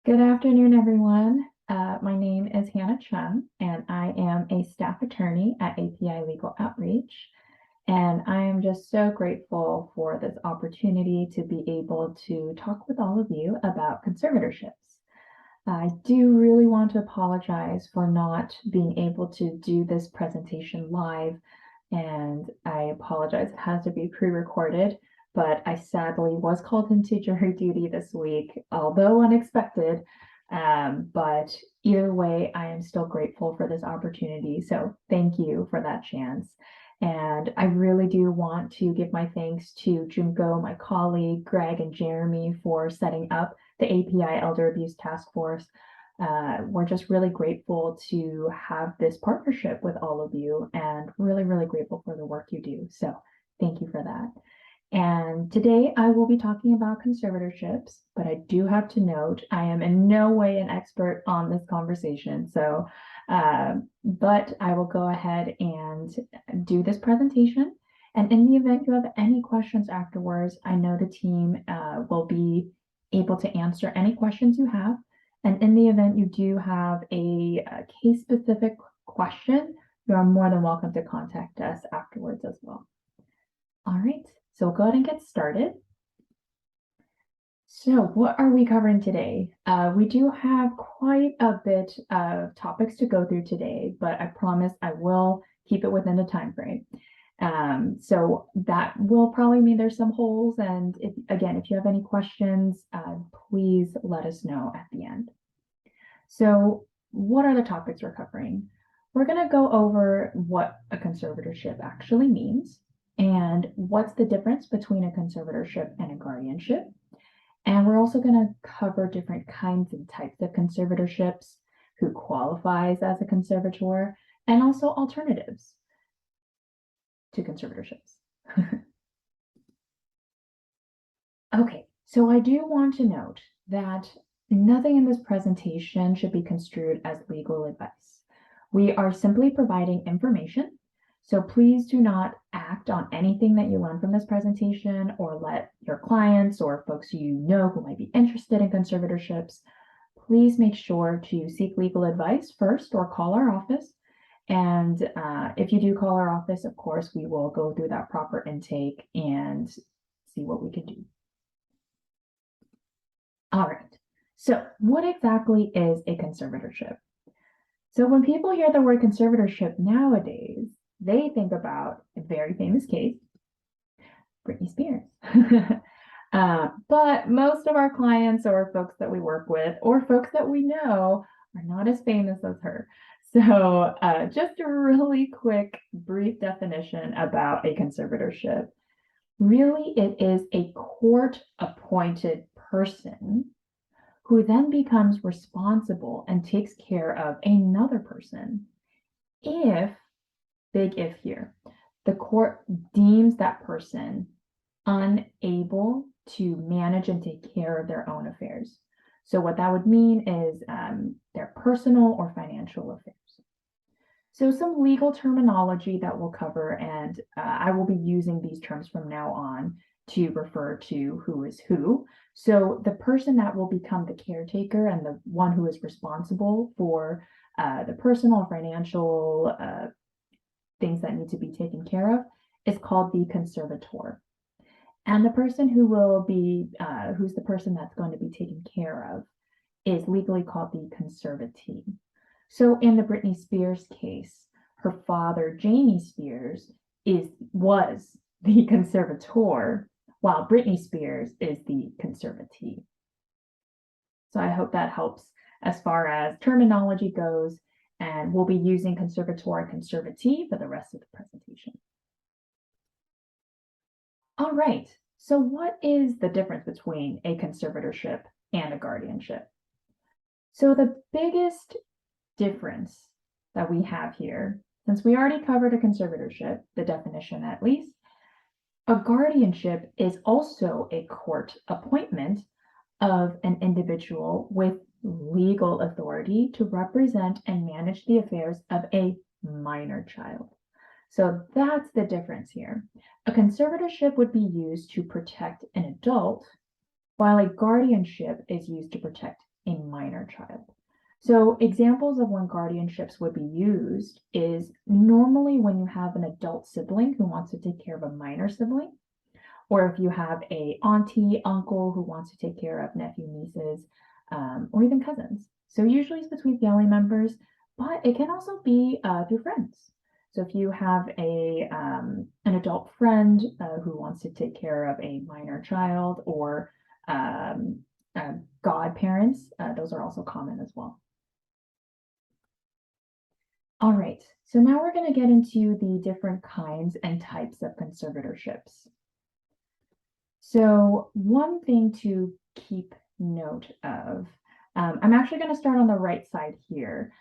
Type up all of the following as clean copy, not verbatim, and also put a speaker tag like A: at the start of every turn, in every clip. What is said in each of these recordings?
A: Good afternoon, everyone. My name is Hannah Chung, and I am a staff attorney at API Legal Outreach. And I am just so grateful for this opportunity to be able to talk with all of you about conservatorships. I do really want to apologize for not being able to do this presentation live, and I apologize. It has to be pre-recorded, but I sadly was called into jury duty this week, although unexpected. But either way, I am still grateful for this opportunity. So thank you for that chance. And I really do want to give my thanks to Junko, my colleague, Greg, and Jeremy for setting up the API Elder Abuse Task Force. We're just really grateful to have this partnership with all of you and really, really grateful for the work you do. So thank you for that. And today I will be talking about conservatorships, but I do have to note I am in no way an expert on this conversation. So, but I will go ahead and do this presentation. And in the event you have any questions afterwards, I know the team will be able to answer any questions you have. And in the event you do have a case-specific question, you are more than welcome to contact us afterwards as well. All right. So we'll go ahead and get started. So what are we covering today? We do have quite a bit of topics to go through today, but I promise I will keep it within the time frame. So that will probably mean there's some holes. And if you have any questions, please let us know at the end. So what are the topics we're covering? We're going to go over what a conservatorship actually means, and what's the difference between a conservatorship and a guardianship. And we're also going to cover different kinds and types of conservatorships, who qualifies as a conservator, and also alternatives to conservatorships. Okay, so I do want to note that nothing in this presentation should be construed as legal advice. We are simply providing information. So please do not act on anything that you learn from this presentation, or let your clients or folks you know who might be interested in conservatorships. Please make sure to seek legal advice first or call our office. And if you do call our office, of course, we will go through that proper intake and see what we can do. All right, so what exactly is a conservatorship? So when people hear the word conservatorship nowadays, they think about a very famous case, Britney Spears. But most of our clients or folks that we work with or folks that we know are not as famous as her. So just a really quick, brief definition about a conservatorship. Really, it is a court-appointed person who then becomes responsible and takes care of another person if, big if here, the court deems that person unable to manage and take care of their own affairs. So what that would mean is their personal or financial affairs. So some legal terminology that we'll cover, and I will be using these terms from now on to refer to who is who. So the person that will become the caretaker and the one who is responsible for the personal or financial things that need to be taken care of is called the conservator. And the person who will be, who's the person that's going to be taken care of, is legally called the conservatee. So in the Britney Spears case, her father, Jamie Spears, was the conservator, while Britney Spears is the conservatee. So I hope that helps as far as terminology goes, and we'll be using conservator and conservatee for the rest of the presentation. All right, so what is the difference between a conservatorship and a guardianship? So the biggest difference that we have here, since we already covered a conservatorship, the definition at least, a guardianship is also a court appointment of an individual with legal authority to represent and manage the affairs of a minor child. So that's the difference here. A conservatorship would be used to protect an adult, while a guardianship is used to protect a minor child. So examples of when guardianships would be used is normally when you have an adult sibling who wants to take care of a minor sibling, or if you have a auntie, uncle who wants to take care of nephew, nieces, or even cousins. So usually it's between family members, but it can also be through friends. So if you have an adult friend who wants to take care of a minor child, or godparents, those are also common as well. All right, so now we're going to get into the different kinds and types of conservatorships. So one thing to keep note of, I'm actually going to start on the right side here.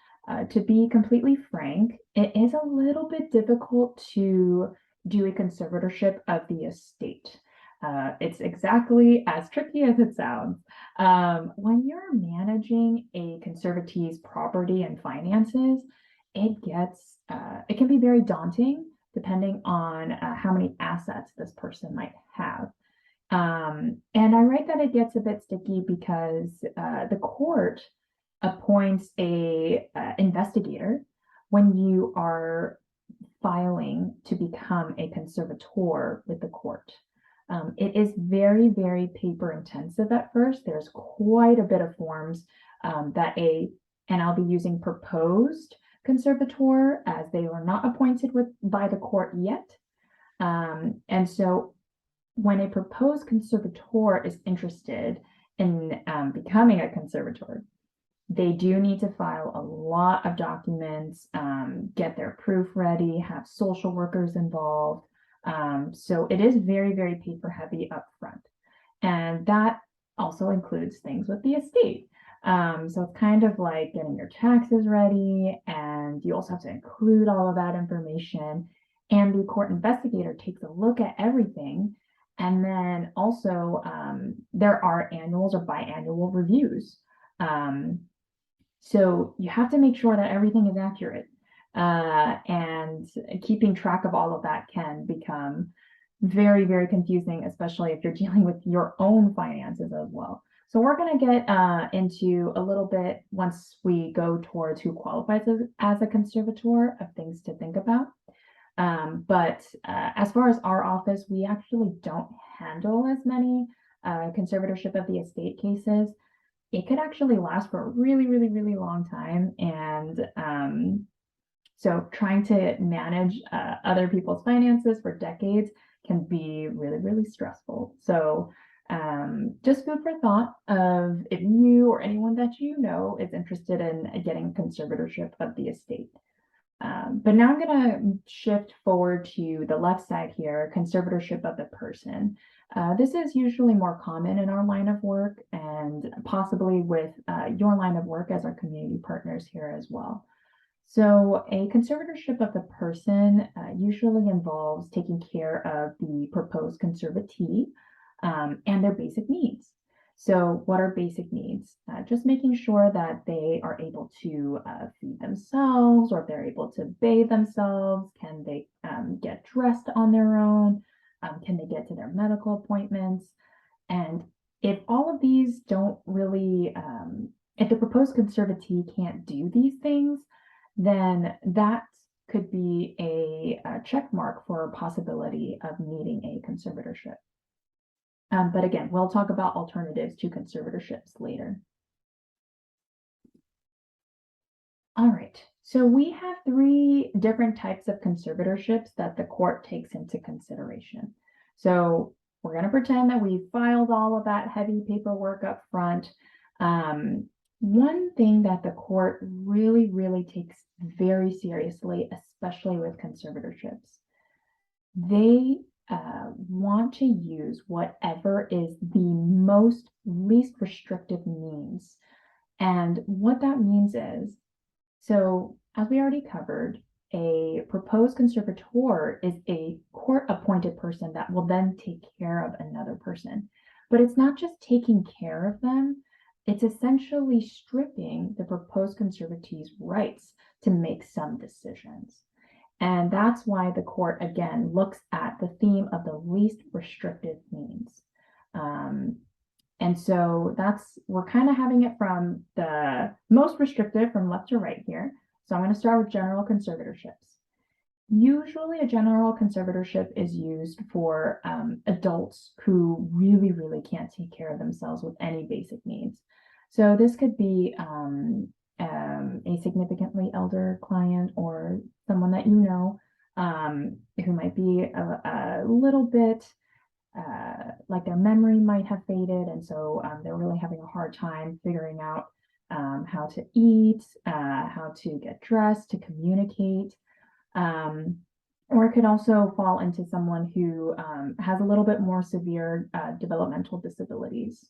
A: To be completely frank, it is a little bit difficult to do a conservatorship of the estate. It's exactly as tricky as it sounds. When you're managing a conservatee's property and finances, it can be very daunting depending on how many assets this person might have. And I write that it gets a bit sticky because the court appoints a investigator when you are filing to become a conservator with the court. It is very, very paper intensive at first. There's quite a bit of forms and I'll be using proposed conservator as they were not appointed by the court yet. And so when a proposed conservator is interested in becoming a conservator, they do need to file a lot of documents, get their proof ready, have social workers involved. So it is very, very paper heavy up front. And that also includes things with the estate. So it's kind of like getting your taxes ready, and you also have to include all of that information. And the court investigator takes a look at everything. And then also there are annuals or biannual reviews. So you have to make sure that everything is accurate. And keeping track of all of that can become very, very confusing, especially if you're dealing with your own finances as well. So we're going to get into a little bit once we go towards who qualifies as a conservator of things to think about. But as far as our office, we actually don't handle as many conservatorship of the estate cases. It could actually last for a really, really, really long time. And so trying to manage other people's finances for decades can be really, really stressful. So just food for thought of if you or anyone that you know is interested in getting conservatorship of the estate. But now I'm going to shift forward to the left side here, conservatorship of the person. This is usually more common in our line of work, and possibly with your line of work as our community partners here as well. So a conservatorship of the person usually involves taking care of the proposed conservatee and their basic needs. So what are basic needs? Just making sure that they are able to feed themselves, or if they're able to bathe themselves. Can they get dressed on their own? Can they get to their medical appointments? And if all of these don't really, if the proposed conservatee can't do these things, then that could be a check mark for a possibility of needing a conservatorship. But again, we'll talk about alternatives to conservatorships later. All right, so we have 3 different types of conservatorships that the court takes into consideration. So we're going to pretend that we filed all of that heavy paperwork up front. One thing that the court really, really takes very seriously, especially with conservatorships, they want to use whatever is the least restrictive means. And what that means is, so as we already covered, a proposed conservator is a court-appointed person that will then take care of another person. But it's not just taking care of them, it's essentially stripping the proposed conservatee's rights to make some decisions. And that's why the court, again, looks at the theme of the least restrictive means. And so we're kind of having it from the most restrictive from left to right here. So I'm going to start with general conservatorships. Usually a general conservatorship is used for adults who really, really can't take care of themselves with any basic needs. So this could be a significantly elder client or someone that you know who might be a little bit like their memory might have faded, and so they're really having a hard time figuring out how to eat, how to get dressed, to communicate. Or it could also fall into someone who has a little bit more severe developmental disabilities.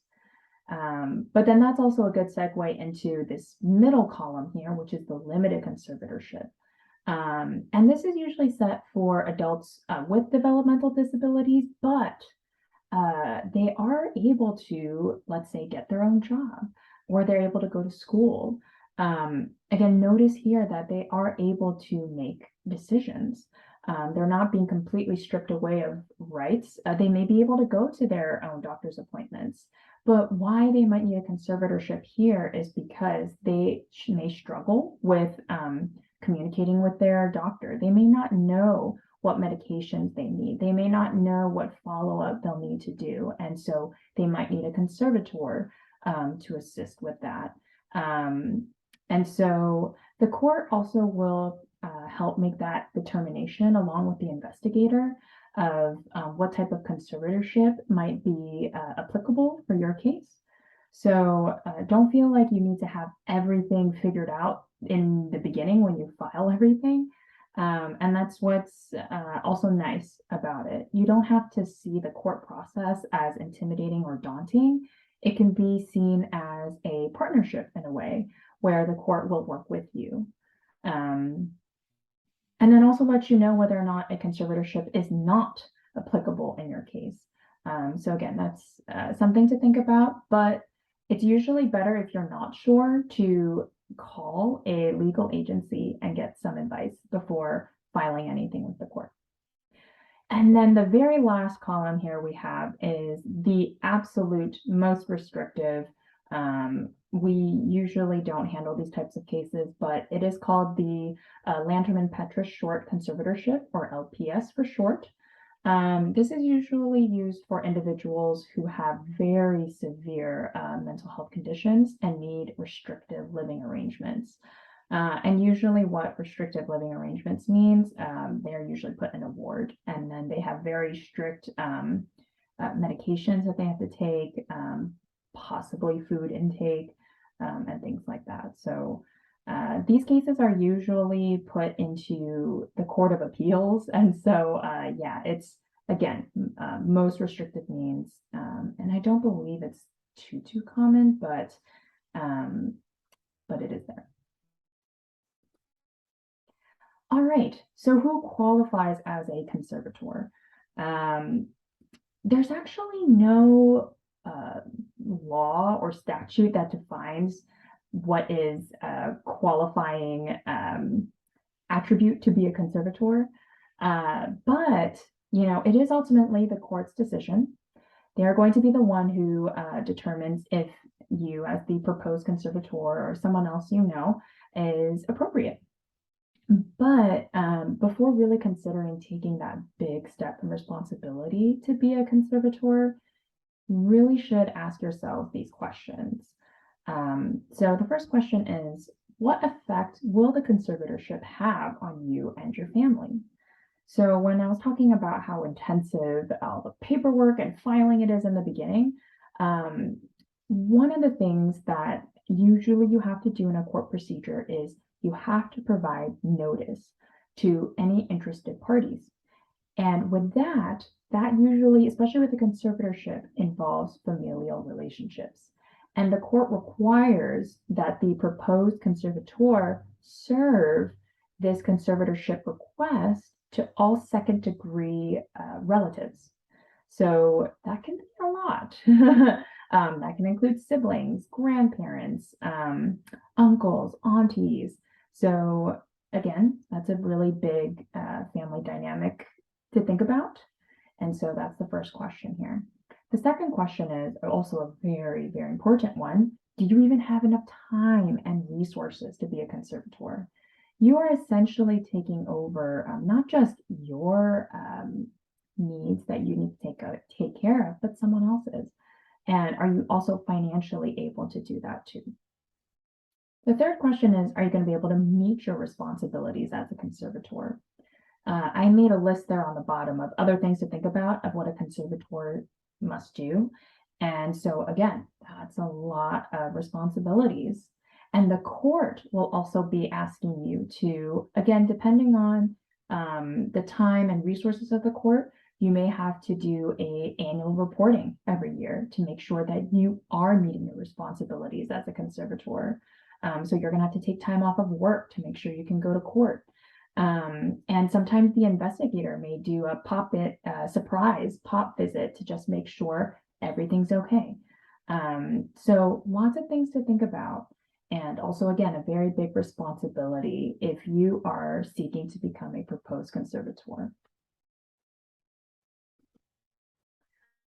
A: But then that's also a good segue into this middle column here, which is the limited conservatorship. And this is usually set for adults with developmental disabilities, but they are able to, let's say, get their own job, or they're able to go to school. Again, notice here that they are able to make decisions. They're not being completely stripped away of rights. They may be able to go to their own doctor's appointments, but why they might need a conservatorship here is because they may struggle with communicating with their doctor. They may not know what medications they need. They may not know what follow-up they'll need to do. And so they might need a conservator to assist with that. And so the court also will help make that determination along with the investigator of what type of conservatorship might be applicable for your case. So don't feel like you need to have everything figured out in the beginning when you file everything. And that's what's also nice about it. You don't have to see the court process as intimidating or daunting. It can be seen as a partnership in a way where the court will work with you. And then also let you know whether or not a conservatorship is not applicable in your case. So again, that's something to think about, but it's usually better if you're not sure to call a legal agency and get some advice before filing anything with the court. And then the very last column here we have is the absolute most restrictive. We usually don't handle these types of cases, but it is called the Lanterman Petrus Short Conservatorship, or LPS for short. This is usually used for individuals who have very severe mental health conditions and need restrictive living arrangements. And usually what restrictive living arrangements means, they're usually put in a ward, and then they have very strict medications that they have to take, possibly food intake, and things like that. So these cases are usually put into the Court of Appeals. And so, yeah, it's, again, most restrictive means, and I don't believe it's too common, but it is there. All right, so who qualifies as a conservator? There's actually no law or statute that defines what is a qualifying attribute to be a conservator, but you know, it is ultimately the court's decision. They're going to be the one who determines if you, as the proposed conservator, or someone else you know, is appropriate. But before really considering taking that big step and responsibility to be a conservator, you really should ask yourself these questions. So the first question is, what effect will the conservatorship have on you and your family? So when I was talking about how intensive all the paperwork and filing it is in the beginning, one of the things that usually you have to do in a court procedure is you have to provide notice to any interested parties. And with that usually, especially with a conservatorship, involves familial relationships. And the court requires that the proposed conservator serve this conservatorship request to all second degree relatives. So that can be a lot. That can include siblings, grandparents, uncles, aunties. So again, that's a really big family dynamic to think about. And so that's the first question here. The second question is also a very, very important one. Do you even have enough time and resources to be a conservator? You are essentially taking over not just your needs that you need to take care of, but someone else's. And are you also financially able to do that too? The third question is, are you going to be able to meet your responsibilities as a conservator? I made a list there on the bottom of other things to think about of what a conservator must do. And so again, that's a lot of responsibilities. And the court will also be asking you to, again, depending on the time and resources of the court, you may have to do a annual reporting every year to make sure that you are meeting your responsibilities as a conservator. So you're going to have to take time off of work to make sure you can go to court. And sometimes the investigator may do a surprise pop visit to just make sure everything's okay. So lots of things to think about. And also, again, a very big responsibility if you are seeking to become a proposed conservator.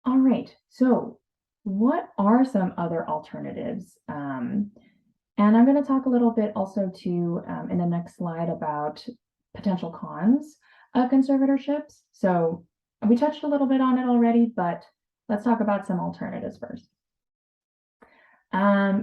A: All right, so what are some other alternatives? And I'm going to talk a little bit also too in the next slide about potential cons of conservatorships. So we touched a little bit on it already, but let's talk about some alternatives first.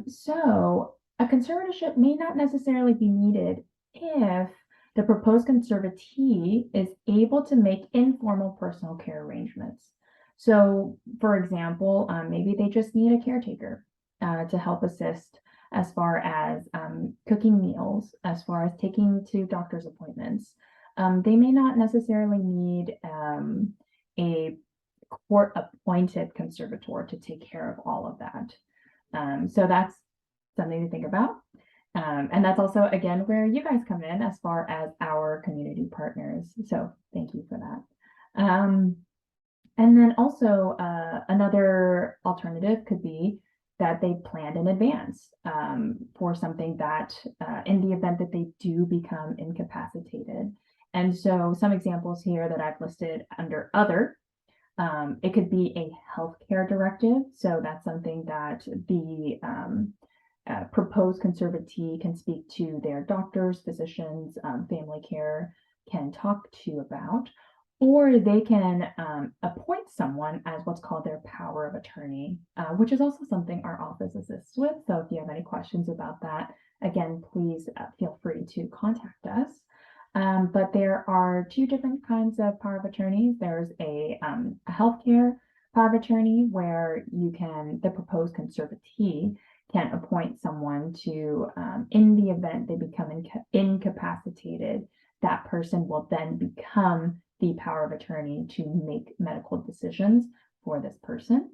A: So a conservatorship may not necessarily be needed if the proposed conservatee is able to make informal personal care arrangements. So, for example, maybe they just need a caretaker to help assist as far as cooking meals, as far as taking to doctor's appointments. They may not necessarily need a court-appointed conservator to take care of all of that. So that's something to think about. And that's also, again, where you guys come in as far as our community partners. So thank you for that. And then also another alternative could be that they planned in advance for something that in the event that they do become incapacitated. And so some examples here that I've listed under other, it could be a healthcare directive. So that's something that the proposed conservatee can speak to their doctors, physicians, family care can talk to about. Or they can appoint someone as what's called their power of attorney, which is also something our office assists with. So if you have any questions about that, again, please feel free to contact us. But there are two different kinds of power of attorneys. There's a healthcare power of attorney where the proposed conservatee can appoint someone to, in the event they become incapacitated, that person will then become the power of attorney to make medical decisions for this person.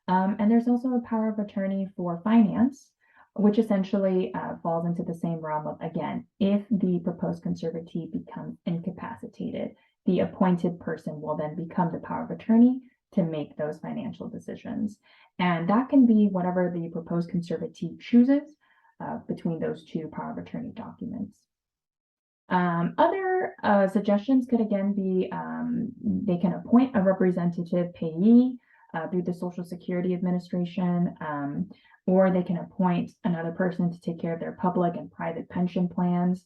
A: And there's also a power of attorney for finance, which essentially falls into the same realm of, again, if the proposed conservatee becomes incapacitated, the appointed person will then become the power of attorney to make those financial decisions. And that can be whatever the proposed conservatee chooses between those two power of attorney documents. Other suggestions could again be they can appoint a representative payee through the Social Security Administration, or they can appoint another person to take care of their public and private pension plans.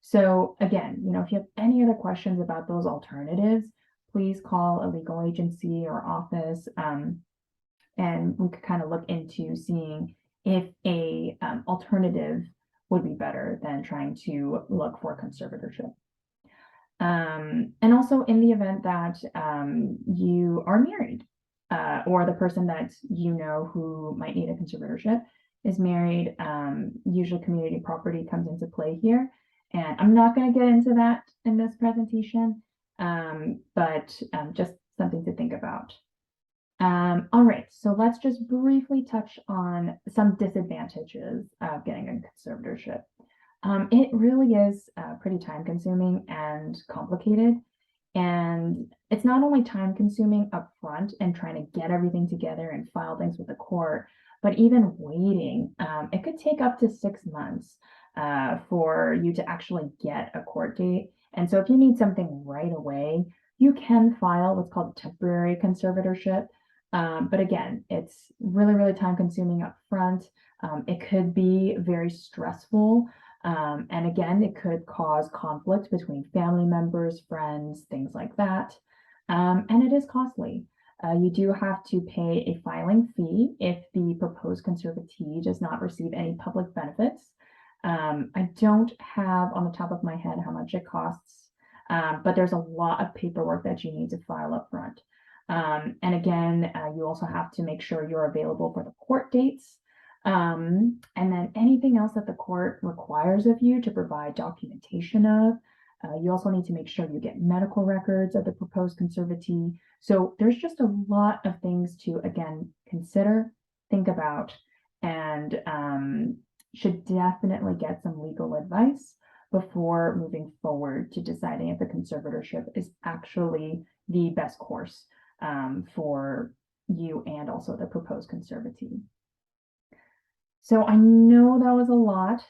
A: So again, if you have any other questions about those alternatives, please call a legal agency or office, and we could kind of look into seeing if a alternative would be better than trying to look for conservatorship. And also in the event that you are married or the person that who might need a conservatorship is married, usually community property comes into play here. And I'm not going to get into that in this presentation, but just something to think about. All right, so let's just briefly touch on some disadvantages of getting a conservatorship. It really is pretty time consuming and complicated. And it's not only time consuming up front and trying to get everything together and file things with the court, but even waiting. It could take up to 6 months for you to actually get a court date. And so if you need something right away, you can file what's called a temporary conservatorship. But again, it's really, really time consuming up front. It could be very stressful. And again, it could cause conflict between family members, friends, things like that. And it is costly. You do have to pay a filing fee if the proposed conservatee does not receive any public benefits. I don't have on the top of my head how much it costs, but there's a lot of paperwork that you need to file up front. And again, you also have to make sure you're available for the court dates. And then anything else that the court requires of you to provide documentation of. You also need to make sure you get medical records of the proposed conservatee. So there's just a lot of things to, again, consider, think about, and should definitely get some legal advice before moving forward to deciding if the conservatorship is actually the best course for you and also the proposed conservatee. So I know that was a lot.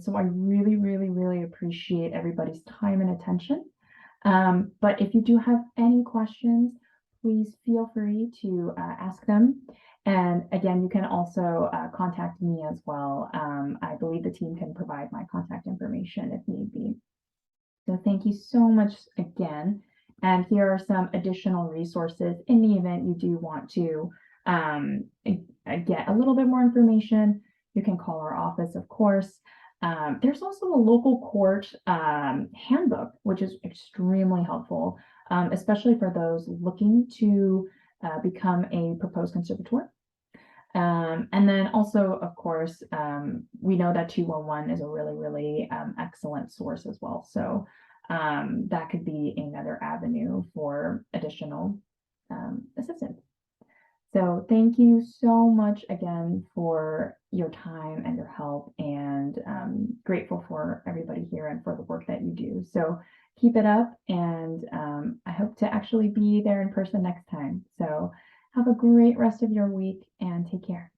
A: So I really, really, really appreciate everybody's time and attention. But if you do have any questions, please feel free to ask them. And again, you can also contact me as well. I believe the team can provide my contact information if need be. So thank you so much again. And here are some additional resources in the event you do want to get a little bit more information. You can call our office, of course. There's also a local court handbook, which is extremely helpful, especially for those looking to become a proposed conservator. And then also, of course, we know that 211 is a really, really excellent source as well. So that could be another avenue for additional assistance. So thank you so much again for your time and your help, and grateful for everybody here and for the work that you do. So keep it up, and I hope to actually be there in person next time. So have a great rest of your week and take care.